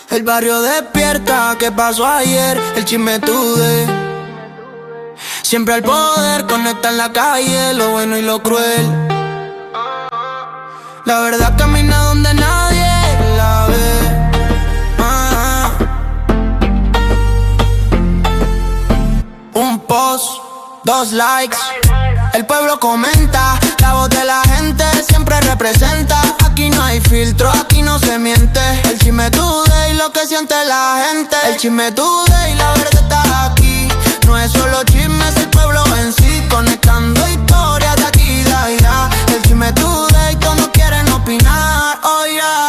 El barrio despierta, ¿qué pasó ayer? El chisme tuve. Siempre al poder conectan la calle, lo bueno y lo cruel. La verdad camina donde nadie la ve. Un post, 2 likes. El pueblo comenta, la voz de la gente siempre representa. Aquí no hay filtro, aquí no se miente. El chisme today, lo que siente la gente. El chisme today, la verdad está aquí. No es solo chisme, es el pueblo en sí. Conectando historias de aquí y de allá. El chisme today, todos quieren opinar, oh yeah.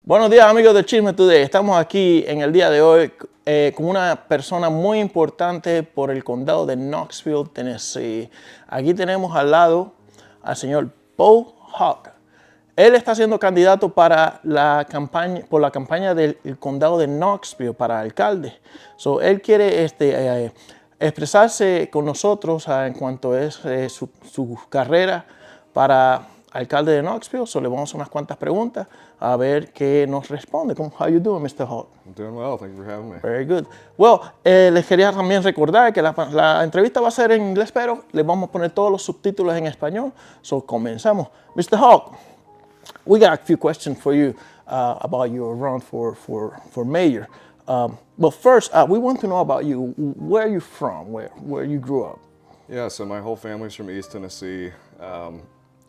Buenos días amigos de Chisme Today. Estamos aquí en el día de hoy con una persona muy importante por el condado de Knoxville, Tennessee. Aquí tenemos al lado al señor Beau Hawk. Él está siendo candidato para la campaña del condado de Knoxville para alcalde. Él quiere expresarse con nosotros en cuanto es su carrera para alcalde de Knoxville. Le vamos a hacer unas cuantas preguntas a ver qué nos responde. How you doing, Mr. Hawk? I'm doing well. Thank you for having me. Very good. Well, les quería también recordar que la entrevista va a ser en inglés, pero le vamos a poner todos los subtítulos en español. Comenzamos. Mr. Hawk, we got a few questions for you about your run for mayor. But first, we want to know about you. Where are you from? Where you grew up? Yeah, so my whole family's from East Tennessee,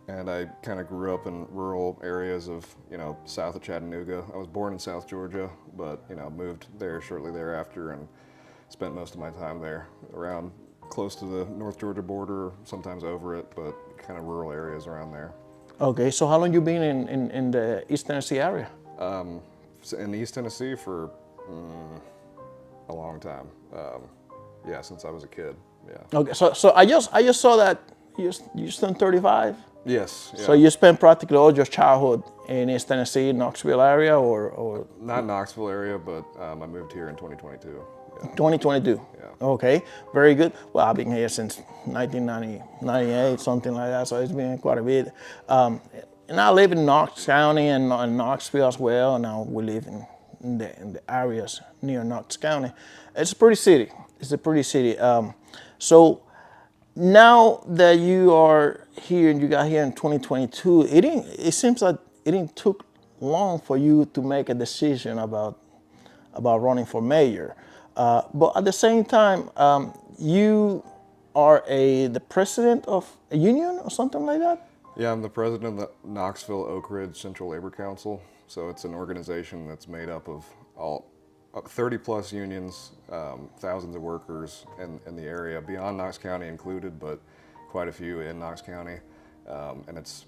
and I kind of grew up in rural areas of, south of Chattanooga. I was born in South Georgia, but, moved there shortly thereafter and spent most of my time there, around close to the North Georgia border, sometimes over it, but kind of rural areas around there. Okay, so how long you been in the East Tennessee area? In East Tennessee for a long time. Yeah, since I was a kid. Yeah. Okay, so I just saw that you turned 35. Yes. Yeah. So you spent practically all your childhood in East Tennessee, Knoxville area, or not Knoxville area, but I moved here in 2022. Yeah. 2022. Yeah. Okay, very good. Well, I've been here since 1998, something like that. So it's been quite a bit. And I live in Knox County and Knoxville as well. Now we live in the areas near Knox County. It's a pretty city. It's a pretty city. So now that you are here and you got here in 2022, it seems like it didn't took long for you to make a decision about running for mayor. But at the same time, you are the president of a union or something like that? Yeah, I'm the president of the Knoxville Oak Ridge Central Labor Council. So it's an organization that's made up of 30 plus unions, thousands of workers in the area, beyond Knox County included, but quite a few in Knox County. And it's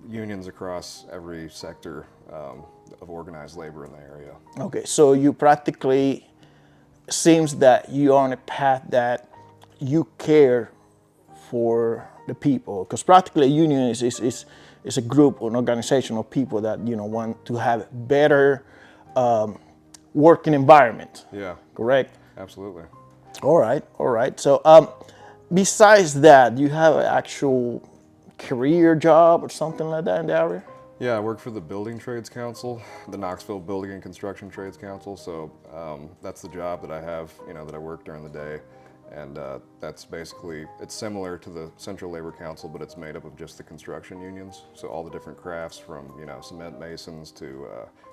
unions across every sector of organized labor in the area. Okay, so you practically, seems that you are on a path that you care for the people, because practically a union is a group or an organization of people that want to have better working environment. Yeah. Correct? Absolutely. All right. So besides that, do you have an actual career job or something like that in the area? Yeah, I work for the Building Trades Council, the Knoxville Building and Construction Trades Council. So that's the job that I have, that I work during the day. And that's basically, it's similar to the Central Labor Council, but it's made up of just the construction unions. So all the different crafts from, cement masons to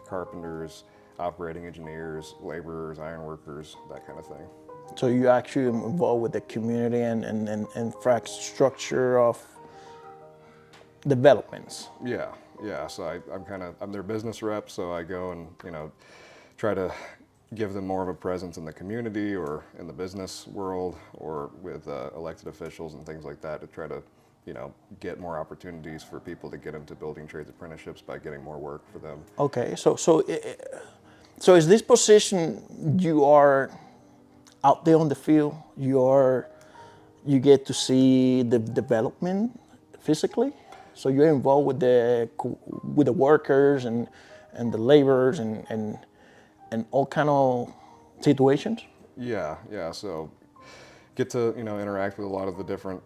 carpenters, operating engineers, laborers, iron workers, that kind of thing. So you actually involved with the community and infrastructure of developments. Yeah. So I'm their business rep. So I go and try to give them more of a presence in the community or in the business world or with elected officials and things like that to try to get more opportunities for people to get into building trades apprenticeships by getting more work for them. Okay, So is this position you are out there on the field? You get to see the development physically. So you're involved with the workers and the laborers and all kind of situations. Yeah. So get to interact with a lot of the different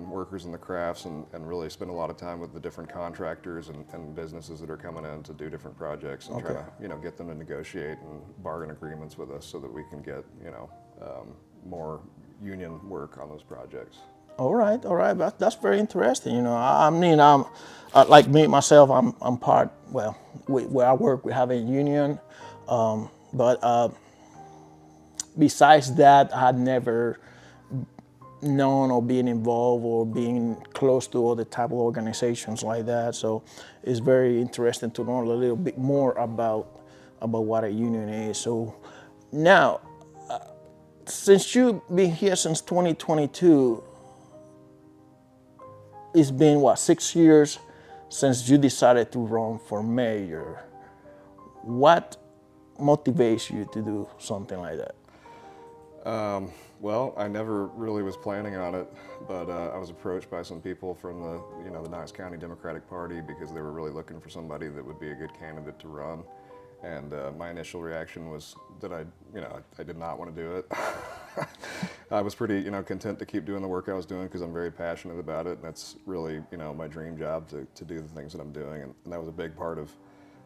workers in the crafts and really spend a lot of time with the different contractors and businesses that are coming in to do different projects and try to get them to negotiate and bargain agreements with us so that we can get more union work on those projects. All right. That's very interesting. I mean, like me myself, I'm part. Well, where I work, we have a union, but besides that, I had never known or being involved or being close to other type of organizations like that. So it's very interesting to know a little bit more about what a union is. So now, since you've been here since 2022, it's been 6 years since you decided to run for mayor. What motivates you to do something like that? Well, I never really was planning on it, but I was approached by some people from the Knox County Democratic Party because they were really looking for somebody that would be a good candidate to run. And my initial reaction was that I did not want to do it. I was pretty, content to keep doing the work I was doing because I'm very passionate about it. And that's really, my dream job to do the things that I'm doing. And that was a big part of,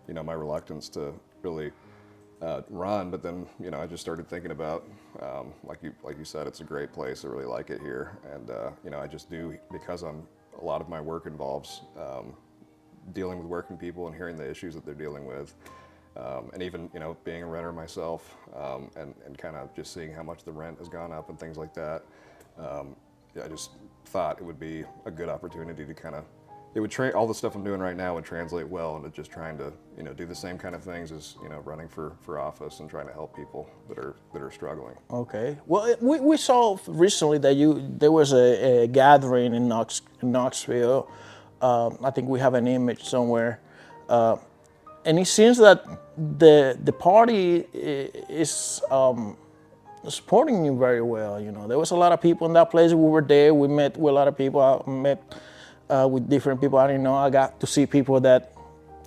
my reluctance to really run. But then, I just started thinking about, like you said, it's a great place. I really like it here. And, I just do, because a lot of my work involves dealing with working people and hearing the issues that they're dealing with. And even, being a renter myself and kind of just seeing how much the rent has gone up and things like that, I just thought it would be a good opportunity to kind of, all the stuff I'm doing right now would translate well into just trying to, do the same kind of things as, running for office and trying to help people that are struggling. Okay. Well, we saw recently that there was a gathering in Knoxville. I think we have an image somewhere. And it seems that the party is supporting you very well. There was a lot of people in that place. We were there. We met with a lot of people. I met with different people I didn't know. I got to see people that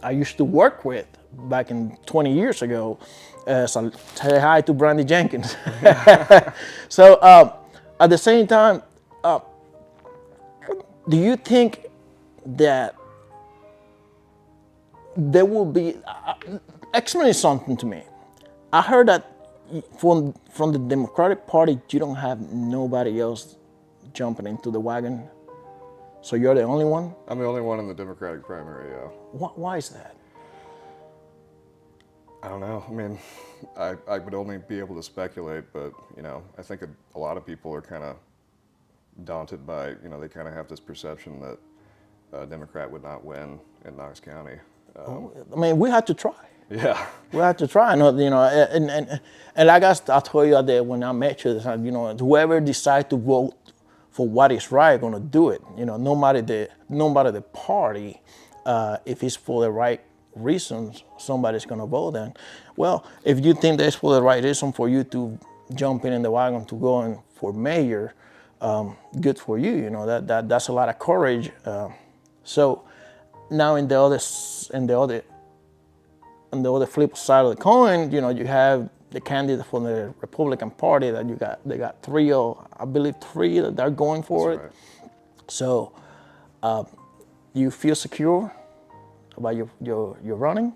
I used to work with back in 20 years ago. So say hi to Brandy Jenkins. So at the same time, do you think that there will be, explain something to me. I heard that from the Democratic Party, you don't have nobody else jumping into the wagon. So you're the only one? I'm the only one in the Democratic primary, yeah. Why is that? I don't know. I mean, I would only be able to speculate, but, I think a lot of people are kind of daunted by, they kind of have this perception that a Democrat would not win in Knox County. I mean, we had to try. Yeah. We had to try, and like I told you that when I met you, whoever decides to vote for what is right, going to do it. No matter the party, if it's for the right reasons, somebody's going to vote. And well, if you think that's for the right reason for you to jump in the wagon to go in for mayor, good for you. That's a lot of courage. So now in the other flip side of the coin, you have the candidate for the Republican Party that they got three that are going for That's it. right. So, you feel secure about your running?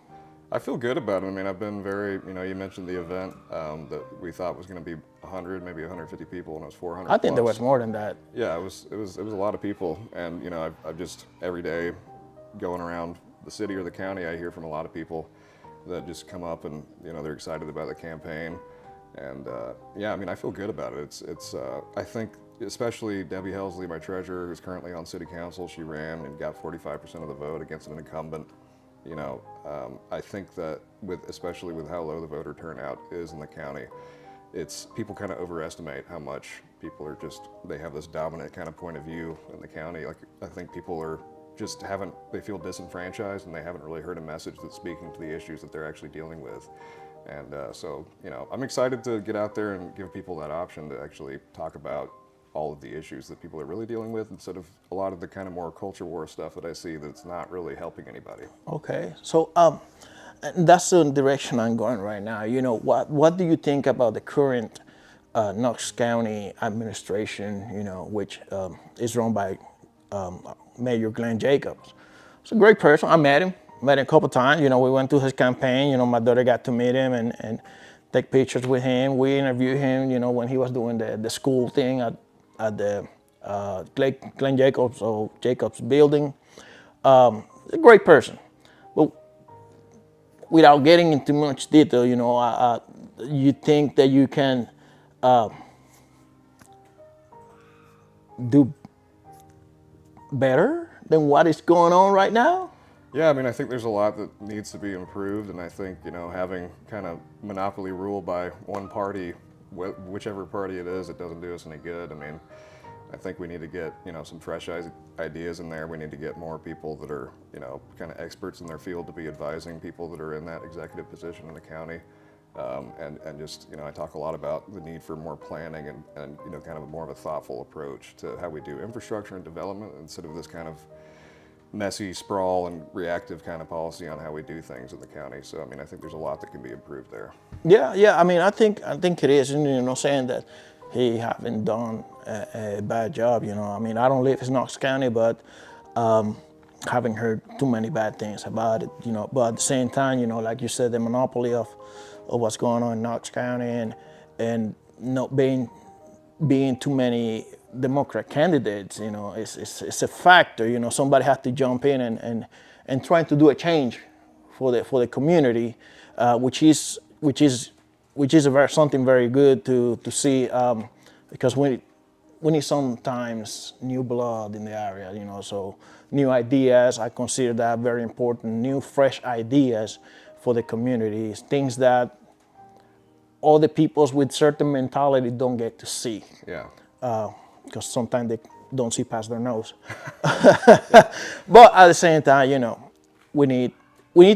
I feel good about it. I mean, I've been very, you mentioned the event that we thought was going to be 100, maybe 150 people, and it was 400. I think there was more than that. Yeah, it was a lot of people, and I've just every day going around the city or the county, I hear from a lot of people that just come up and they're excited about the campaign, and yeah, I mean, I feel good about it. It's I think especially Debbie Helsley, my treasurer, who's currently on city council, she ran and got 45% of the vote against an incumbent. I think that especially with how low the voter turnout is in the county, people kind of overestimate how much people they have this dominant kind of point of view in the county. Like, I think people they feel disenfranchised and they haven't really heard a message that's speaking to the issues that they're actually dealing with. And so, you know, I'm excited to get out there and give people that option to actually talk about all of the issues that people are really dealing with instead of a lot of the kind of more culture war stuff that I see that's not really helping anybody. Okay, so and that's the direction I'm going right now. You know, what do you think about the current Knox County administration? You know, which is run by Mayor Glenn Jacobs. He's a great person. I met him a couple times. You know, we went to his campaign. You know, my daughter got to meet him and take pictures with him. We interviewed him. You know, when he was doing the school thing at the Glenn Jacobs or Jacobs building. A great person, but without getting into much detail, you know, you think that you can do better than what is going on right now? Yeah, I mean, I think there's a lot that needs to be improved, and I think, you know, having kind of monopoly rule by one party, whichever party it is, it doesn't do us any good. I mean, I think we need to get, you know, some fresh ideas in there. We need to get more people that are, you know, kind of experts in their field to be advising people that are in that executive position in the county. And just, you know, I talk a lot about the need for more planning and, you know, kind of more of a thoughtful approach to how we do infrastructure and development instead of this kind of messy sprawl and reactive kind of policy on how we do things in the county. So, I mean, I think there's a lot that can be improved there. Yeah. I mean, I think it is, and you know, saying that he haven't done a bad job. You know, I mean, I don't live in Knox County, but haven't heard too many bad things about it. You know, but at the same time, you know, like you said, the monopoly of what's going on in Knox County and not being too many Democrat candidates, you know, it's a factor. You know, somebody has to jump in and try to do a change for the community, which is something very good to see, because we need sometimes new blood in the area, you know, so new ideas. I consider that very important. New, fresh ideas for the communities, things that all the peoples with certain mentality don't get to see. Yeah. Because sometimes they don't see past their nose. But at the same time, you know, we need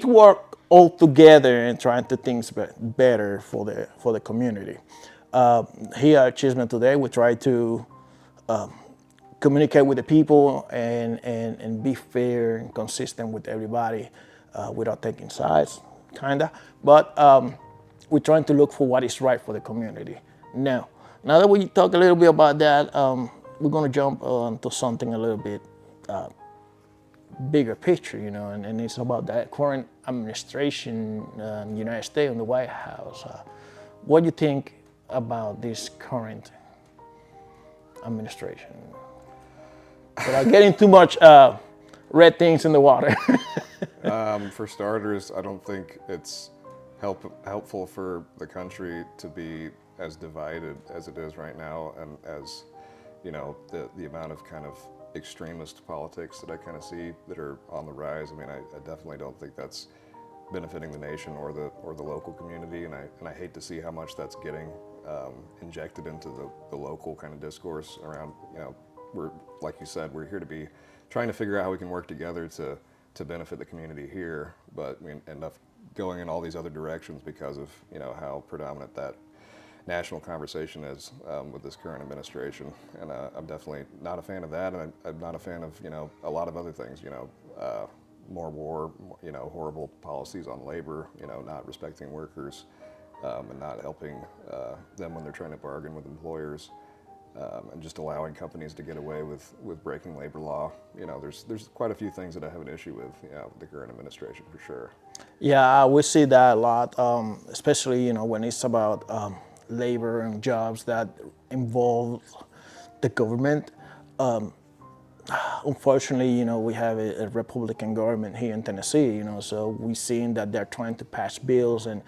to work all together and trying to think better for the community. Here at Chisholm today, we try to communicate with the people and be fair and consistent with everybody without taking sides, kinda. But we're trying to look for what is right for the community. Now that we talk a little bit about that, we're going to jump to something a little bit bigger picture, you know, and it's about that current administration in the United States in the White House. What do you think about this current administration? Without getting too much red things in the water. For starters, I don't think it's helpful for the country to be as divided as it is right now, and as, you know, the amount of kind of extremist politics that I kind of see that are on the rise. I mean, I definitely don't think that's benefiting the nation or the local community, and I hate to see how much that's getting injected into the local kind of discourse around, you know, we're, like you said, we're here to be trying to figure out how we can work together to benefit the community here, but we end up going in all these other directions because of, you know, how predominant that national conversation is with this current administration. And I'm definitely not a fan of that, and I'm not a fan of, you know, a lot of other things, you know, more war, you know, horrible policies on labor, you know, not respecting workers, and not helping them when they're trying to bargain with employers, and just allowing companies to get away with breaking labor law. You know, there's quite a few things that I have an issue with, you know, with the current administration for sure. Yeah, we see that a lot, especially, you know, when it's about labor and jobs that involve the government. Unfortunately, you know, we have a Republican government here in Tennessee, you know, so we've seen that they're trying to pass bills and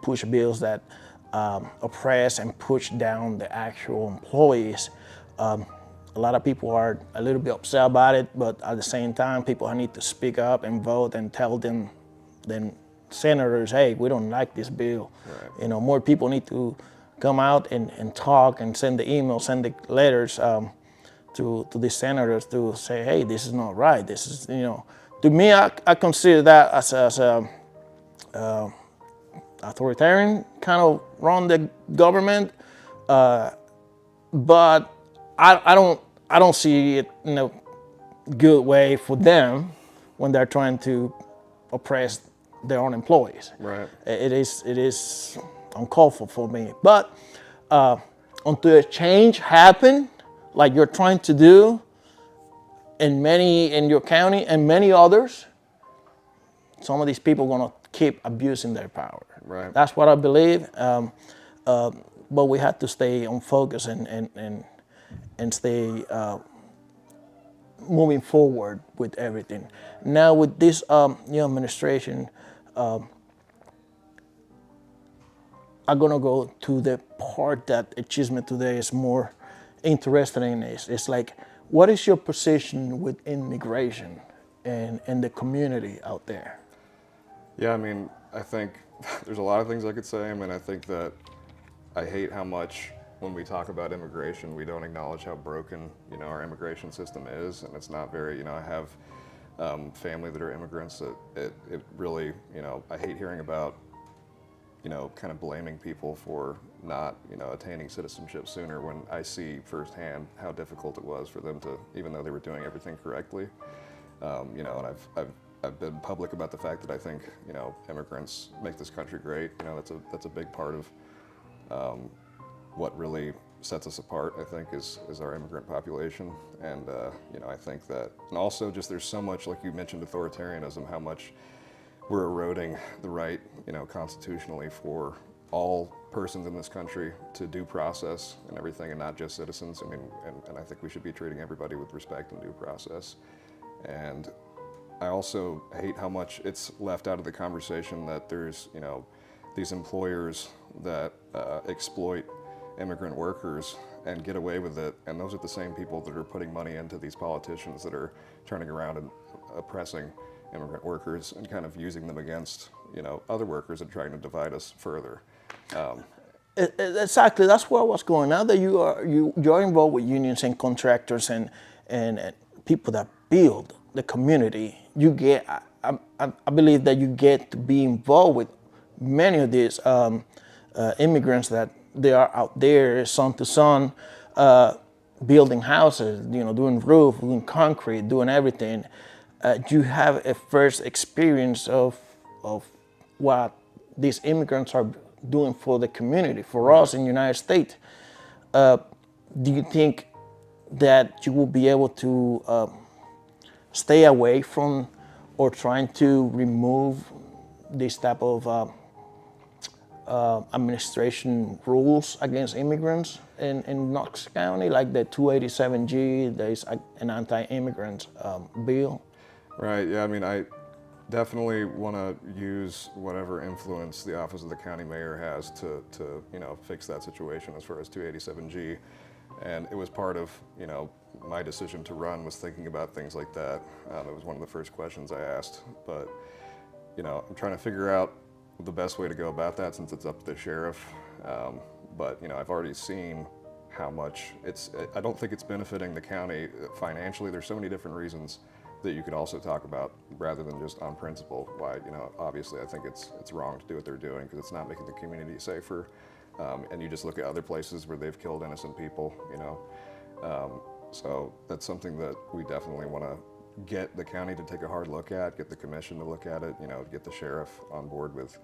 push bills that oppress and push down the actual employees. A lot of people are a little bit upset about it, but at the same time, people need to speak up and vote and tell them senators, hey, we don't like this bill. Right. You know, more people need to come out and talk and send the emails, send the letters to the senators to say, hey, this is not right. This is, you know, to me, I consider that as authoritarian kind of run the government, but I don't see it in a good way for them when they're trying to oppress their own employees. Right. It is uncalled for me. But until a change happen, like you're trying to do in your county and many others, some of these people are gonna keep abusing their power. Right. That's what I believe. But we have to stay on focus and stay moving forward with everything. Now with this new administration, I'm gonna go to the part that Chisme today is more interested in. It's like, what is your position with immigration and the community out there? Yeah, I mean, I think there's a lot of things I could say. I mean, I think that I hate how much when we talk about immigration, we don't acknowledge how broken, our immigration system is, and it's not very, I have family that are immigrants that it really, I hate hearing about, kind of blaming people for not, attaining citizenship sooner when I see firsthand how difficult it was for them to, even though they were doing everything correctly, and I've been public about the fact that I think, immigrants make this country great. That's a big part of what really sets us apart, I think, is our immigrant population. And, I think that, and also just there's so much, like you mentioned, authoritarianism, how much we're eroding the right, constitutionally for all persons in this country to due process and everything, and not just citizens. I mean, and I think we should be treating everybody with respect and due process. And I also hate how much it's left out of the conversation that there's, these employers that exploit immigrant workers and get away with it, and those are the same people that are putting money into these politicians that are turning around and oppressing immigrant workers and kind of using them against, other workers and trying to divide us further. Exactly, that's where I was going. Now that you're involved with unions and contractors and people that build the community, you get. I believe that you get to be involved with many of these immigrants that they are out there, son to son, building houses, doing roof, doing concrete, doing everything. You have a first experience of what these immigrants are doing for the community, for us in the United States. Do you think that you will be able to stay away from or trying to remove this type of administration rules against immigrants in Knox County, like the 287G, there's an anti-immigrant bill? Right, yeah, I mean, I definitely want to use whatever influence the office of the county mayor has to fix that situation as far as 287G. And it was part of, my decision to run was thinking about things like that. It was one of the first questions I asked. But, I'm trying to figure out the best way to go about that since it's up to the sheriff. But, I've already seen how much I don't think it's benefiting the county financially. There's so many different reasons that you could also talk about rather than just on principle why, obviously I think it's wrong to do what they're doing because it's not making the community safer. And you just look at other places where they've killed innocent people, So that's something that we definitely want to get the county to take a hard look at, get the commission to look at it, get the sheriff on board with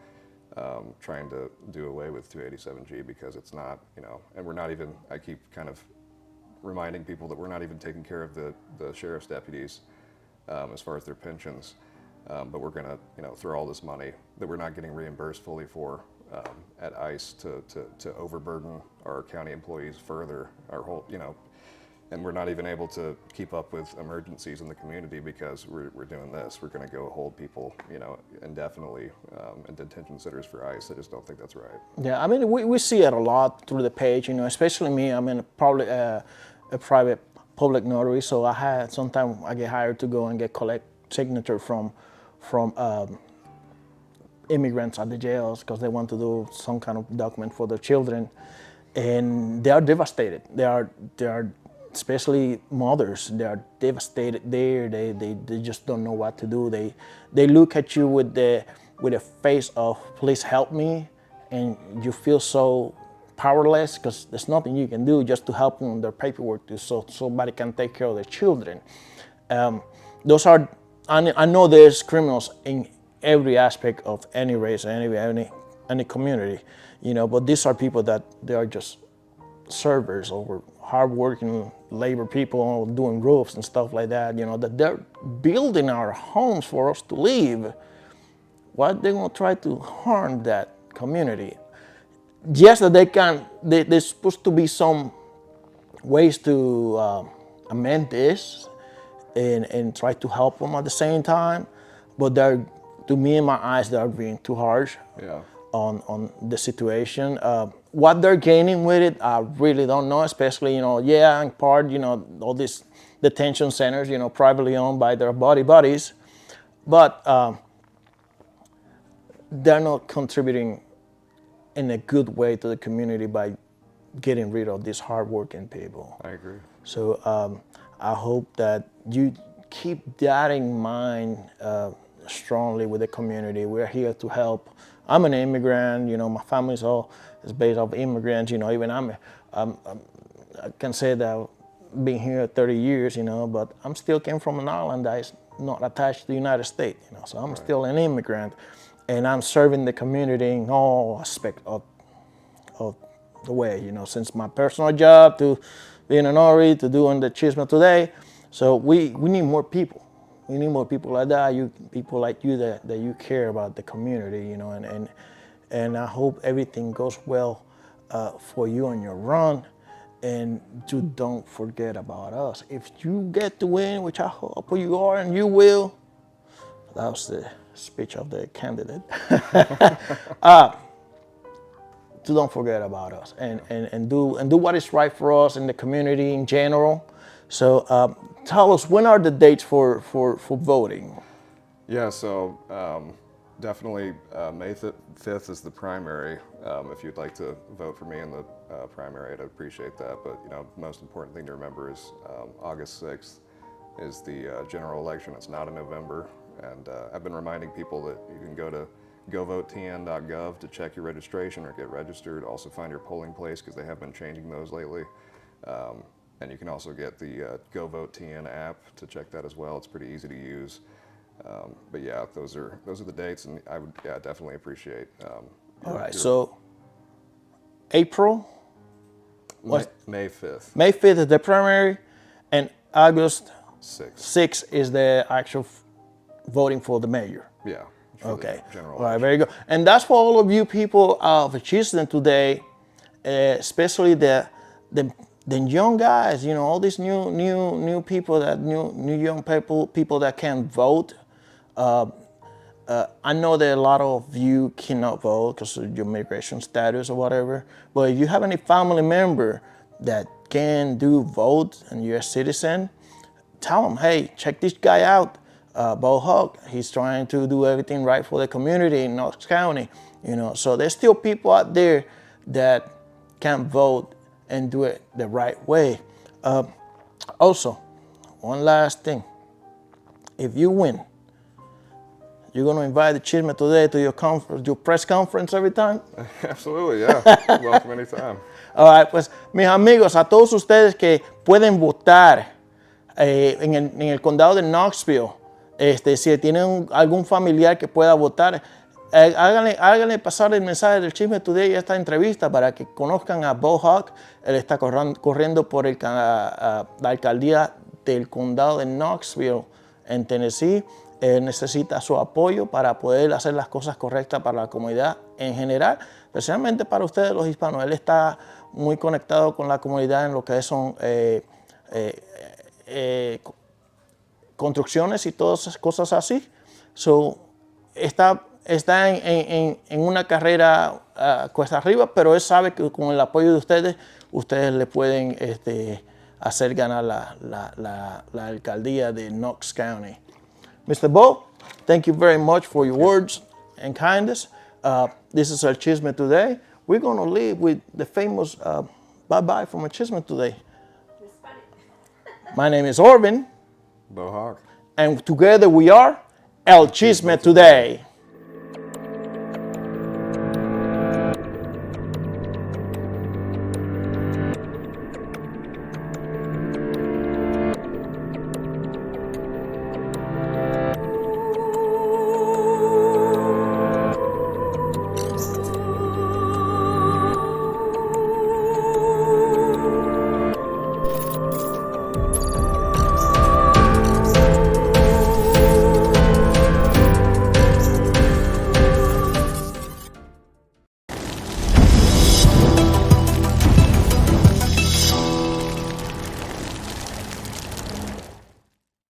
trying to do away with 287G because it's not, and we're not even, I keep kind of reminding people that we're not even taking care of the sheriff's deputies as far as their pensions. But we're going to, throw all this money that we're not getting reimbursed fully for at ICE to overburden our county employees further, our whole, and we're not even able to keep up with emergencies in the community because we're doing this. We're going to go hold people, indefinitely in detention centers for ICE. I just don't think that's right. Yeah, I mean, we see it a lot through the page, especially me. I'm in probably a private public notary, so sometimes I get hired to go and collect signature from immigrants at the jails because they want to do some kind of document for their children, and they are devastated. They are especially mothers. They are devastated there. They just don't know what to do. They look at you with a face of please help me, and you feel so powerless because there's nothing you can do just to help them with their paperwork so somebody can take care of their children. Those are, I know there's criminals in every aspect of any race, any community, but these are people that they are just servers or hardworking labor people doing roofs and stuff like that, that they're building our homes for us to live. Why are they going to try to harm that community? Yes, that there's supposed to be some ways to amend this and try to help them at the same time, but to me, in my eyes, they're being too harsh on the situation. What they're gaining with it, I really don't know, especially, in part, all these detention centers, privately owned by their buddies, but they're not contributing in a good way to the community by getting rid of these hardworking people. I agree. So I hope that you keep that in mind strongly with the community. We're here to help. I'm an immigrant, my family's all is based off immigrants, even I can say that I've been here 30 years, but I'm still came from an island that is not attached to the United States, so I'm still an immigrant. And I'm serving the community in all aspects of the way, since my personal job to being an RE to doing the Chisme Today. So we need more people. We need more people like that, people like you that you care about the community, and I hope everything goes well for you on your run, and you don't forget about us. If you get to win, which I hope you are, and you will, that was the speech of the candidate. Don't forget about us and do what is right for us in the community in general. So tell us, when are the dates for voting? Yeah, so definitely May 5th is the primary. If you'd like to vote for me in the primary, I'd appreciate that. But most important thing to remember is August 6th is the general election. It's not in November. And I've been reminding people that you can go to govotn.gov to check your registration or get registered. Also find your polling place, because they have been changing those lately. And you can also get the GoVoteTN app to check that as well. It's pretty easy to use. But yeah, those are the dates, and I would definitely appreciate. All right, so April? May 5th. May 5th is the primary, and August 6th is the actual voting for the mayor. Yeah. Okay. General all right, very good. And that's for all of you people of Chisme today, especially the young guys. All these new people new young people that can vote. I know that a lot of you cannot vote because of your migration status or whatever. But if you have any family member that can vote and you're a citizen, tell them, hey, check this guy out. Beau Hawk, he's trying to do everything right for the community in Knox County, So there's still people out there that can vote and do it the right way. Also, one last thing. If you win, you're going to invite the Chisme Today to your press conference every time? Absolutely, yeah. Welcome anytime. All right, pues, mis amigos, a todos ustedes que pueden votar en el condado de Knoxville, si tienen algún familiar que pueda votar, háganle pasar el mensaje del Chisme Today y esta entrevista para que conozcan a Beau Hawk. Él está corriendo por la alcaldía del condado de Knoxville en Tennessee. Él necesita su apoyo para poder hacer las cosas correctas para la comunidad en general, especialmente para ustedes los hispanos. Él está muy conectado con la comunidad en lo que son construcciones y todas esas cosas así. So, está en una carrera cuesta arriba, pero él sabe que con el apoyo de ustedes le pueden hacer ganar la alcaldía de Knox County. Mr. Beau, thank you very much for your words and kindness. This is our Chisme Today. We're going to leave with the famous bye-bye from our Chisme Today. My name is Orvin. Beau Hawk. And together we are El Chisme Today.